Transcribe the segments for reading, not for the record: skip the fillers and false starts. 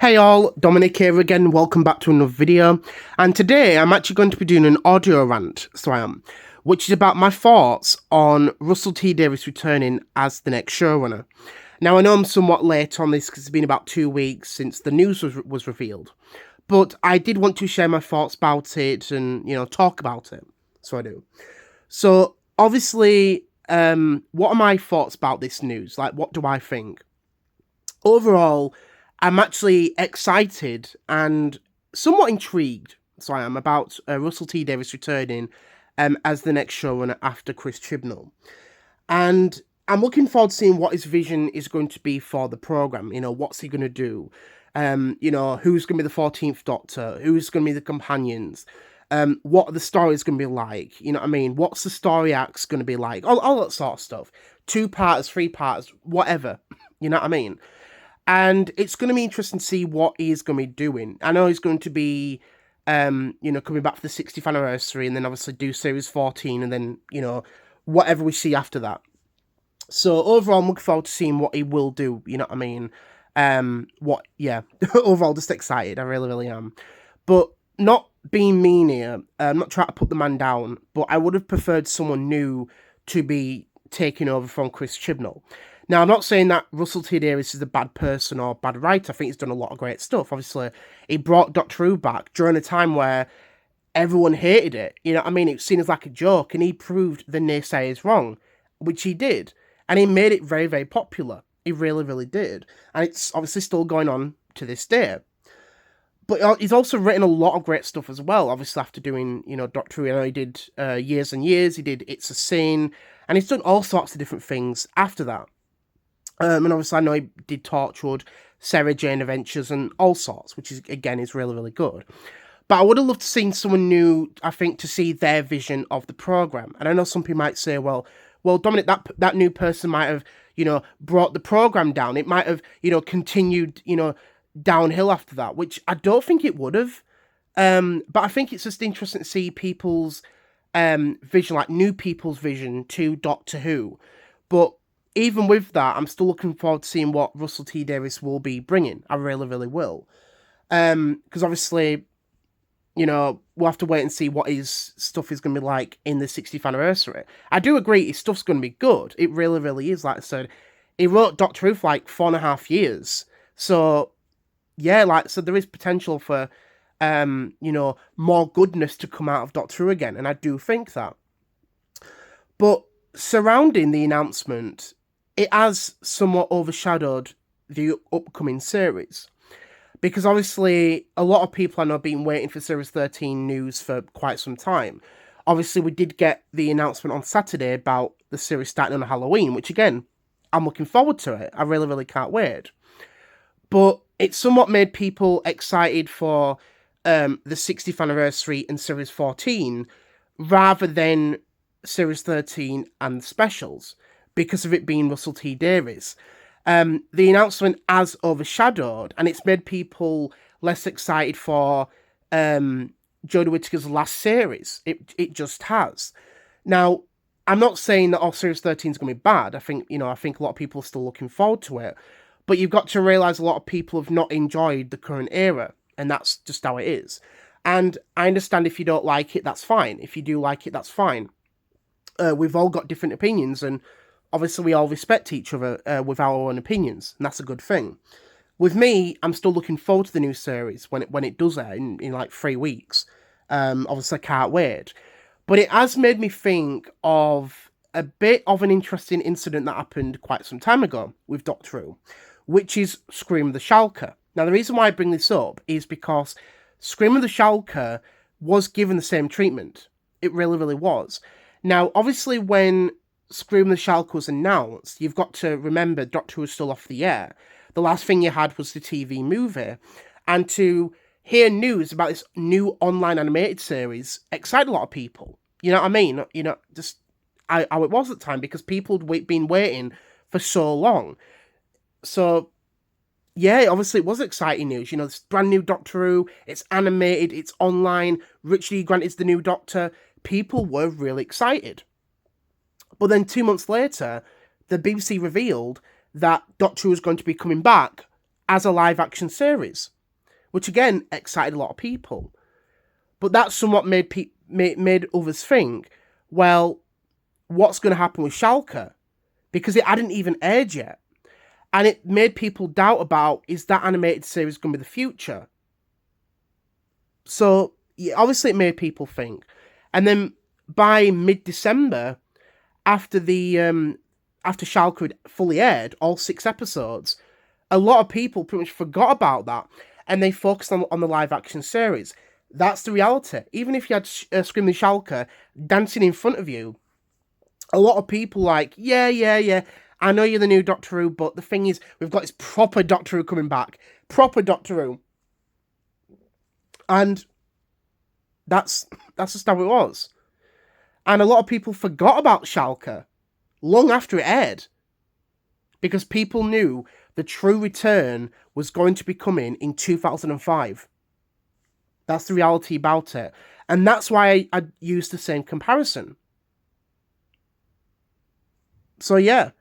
Hey all, Dominic here again, welcome back to another video, and today I'm actually going to be doing an audio rant, which is about my thoughts on Russell T Davies returning as the next showrunner. Now I know I'm somewhat late on this because it's been about 2 weeks since the news was revealed, but I did want to share my thoughts about it and, talk about it, so I do. So, obviously, what are my thoughts about this news? Like, what do I think? Overall, I'm actually excited and somewhat intrigued, so I am, about Russell T Davies returning as the next showrunner after Chris Chibnall. And I'm looking forward to seeing what his vision is going to be for the programme. What's he going to do? Who's going to be the 14th Doctor? Who's going to be the companions? What are the stories going to be like? You know what I mean? What's the story acts going to be like? All that sort of stuff. 2 parts, 3 parts, whatever. You know what I mean? And it's going to be interesting to see what he's going to be doing. I know he's going to be, coming back for the 60th anniversary and then obviously do Series 14 and then, whatever we see after that. So overall, I'm looking forward to seeing what he will do, you know what I mean? Overall, just excited. I really, really am. But not being mean here, I'm not trying to put the man down, but I would have preferred someone new to be taking over from Chris Chibnall. Now, I'm not saying that Russell T Davies is a bad person or bad writer. I think he's done a lot of great stuff. Obviously, he brought Doctor Who back during a time where everyone hated it. You know what I mean? It was seen as like a joke, and he proved the naysayers wrong, which he did. And he made it very, very popular. He really, really did. And it's obviously still going on to this day. But he's also written a lot of great stuff as well, obviously after doing, Doctor Who. I know he did Years and Years, he did It's a Sin, and he's done all sorts of different things after that. And obviously I know he did Torchwood, Sarah Jane Adventures, and all sorts, which is, again, is really, really good. But I would have loved to seen someone new, I think, to see their vision of the programme. And I know some people might say, well, Dominic, that new person might have, brought the programme down. It might have, continued, downhill after that, which I don't think it would have. But I think it's just interesting to see people's vision, like new people's vision to Doctor Who. But even with that, I'm still looking forward to seeing what Russell T Davies will be bringing. I really, really will. Because obviously, we'll have to wait and see what his stuff is going to be like in the 60th anniversary. I do agree his stuff's going to be good. It really, really is. Like I said, he wrote Doctor Who for like 4.5 years. So, yeah, so there is potential for, more goodness to come out of Doctor Who again. And I do think that. But surrounding the announcement, it has somewhat overshadowed the upcoming series. Because obviously, a lot of people I know have been waiting for Series 13 news for quite some time. Obviously, we did get the announcement on Saturday about the series starting on Halloween, which again, I'm looking forward to it. I really, really can't wait. But it somewhat made people excited for the 60th anniversary and Series 14, rather than Series 13 and specials, because of it being Russell T Davies. The announcement has overshadowed, and it's made people less excited for Jodie Whittaker's last series. It just has. Now, I'm not saying that Series 13 is going to be bad. I think a lot of people are still looking forward to it. But you've got to realise a lot of people have not enjoyed the current era, and that's just how it is. And I understand if you don't like it, that's fine. If you do like it, that's fine. We've all got different opinions, and obviously we all respect each other with our own opinions, and that's a good thing. With me, I'm still looking forward to the new series when it does air in like 3 weeks. Obviously, I can't wait. But it has made me think of a bit of an interesting incident that happened quite some time ago with Doctor Who, which is Scream of the Shalka. Now, the reason why I bring this up is because Scream of the Shalka was given the same treatment. It really, really was. Now, obviously, when Scream of the Shalka was announced, you've got to remember Doctor Who was still off the air. The last thing you had was the TV movie. And to hear news about this new online animated series excited a lot of people. You know what I mean? Just how it was at the time, because people had been waiting for so long. So, yeah, obviously it was exciting news. This brand new Doctor Who, it's animated, it's online, Richard E. Grant is the new Doctor. People were really excited. But then 2 months later, the BBC revealed that Doctor Who was going to be coming back as a live-action series. which again excited a lot of people. But that's somewhat made others think, well, what's going to happen with Schalke? Because it hadn't even aired yet. And it made people doubt about, is that animated series going to be the future? So, yeah, obviously it made people think. And then by mid-December, after Schalke had fully aired, all 6 episodes, a lot of people pretty much forgot about that. And they focused on the live-action series. That's the reality. Even if you had Screaming Schalke dancing in front of you, a lot of people like, yeah, I know you're the new Doctor Who, but the thing is, we've got this proper Doctor Who coming back. Proper Doctor Who. And that's just how it was. And a lot of people forgot about Schalke long after it aired. Because people knew the true return was going to be coming in 2005. That's the reality about it. And that's why I used the same comparison. So yeah.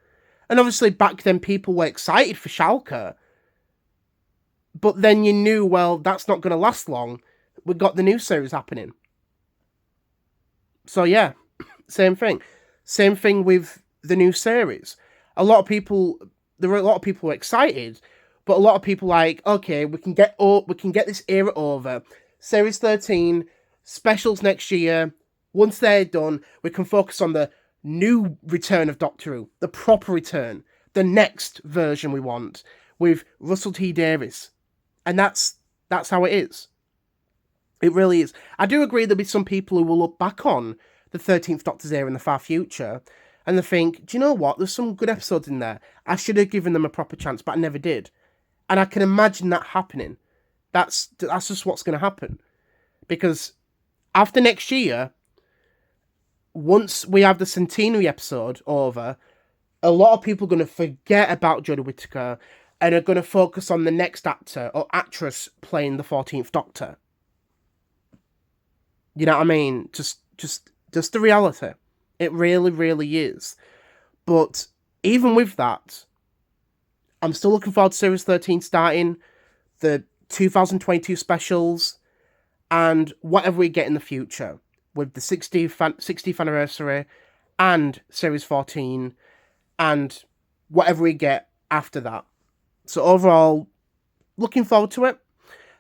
And obviously back then people were excited for Schalke. But then you knew, well, that's not going to last long. We've got the new series happening. So yeah, same thing. Same thing with the new series. There were a lot of people who were excited, but a lot of people like, okay, we can get this era over. Series 13, specials next year. Once they're done, we can focus on the new return of Doctor Who, the proper return, the next version we want, with Russell T Davies. And that's how it is. It really is. I do agree there'll be some people who will look back on the 13th Doctor's era in the far future and they think, do you know what? There's some good episodes in there. I should have given them a proper chance, but I never did. And I can imagine that happening. That's just what's going to happen. Because after next year, once we have the centenary episode over, a lot of people are going to forget about Jodie Whittaker and are going to focus on the next actor or actress playing the 14th Doctor. You know what I mean? Just the reality. It really, really is. But even with that, I'm still looking forward to Series 13 starting, the 2022 specials, and whatever we get in the future with the 60th anniversary and Series 14 and whatever we get after that. So overall, looking forward to it.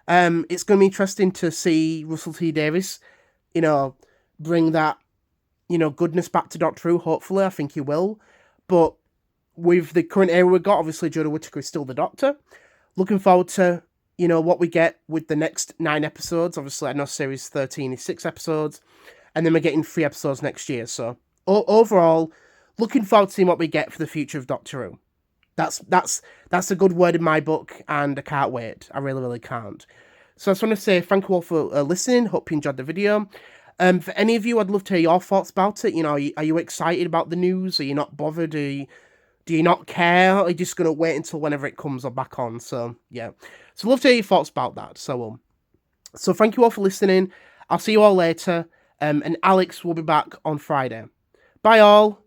It's going to be interesting to see Russell T Davies, bring that, goodness back to Doctor Who. Hopefully, I think he will. But with the current era we've got, obviously Jodie Whittaker is still the Doctor. Looking forward to, what we get with the next 9 episodes. Obviously, I know Series 13 is 6 episodes. And then we're getting 3 episodes next year. So, overall, looking forward to seeing what we get for the future of Doctor Who. That's a good word in my book, and I can't wait. I really, really can't. So I just want to say thank you all for listening. Hope you enjoyed the video. For any of you, I'd love to hear your thoughts about it. Are you excited about the news? Are you not bothered? Do you not care? Or are you just going to wait until whenever it comes or back on? So, yeah. So I'd love to hear your thoughts about that. So thank you all for listening. I'll see you all later. And Alex will be back on Friday. Bye all.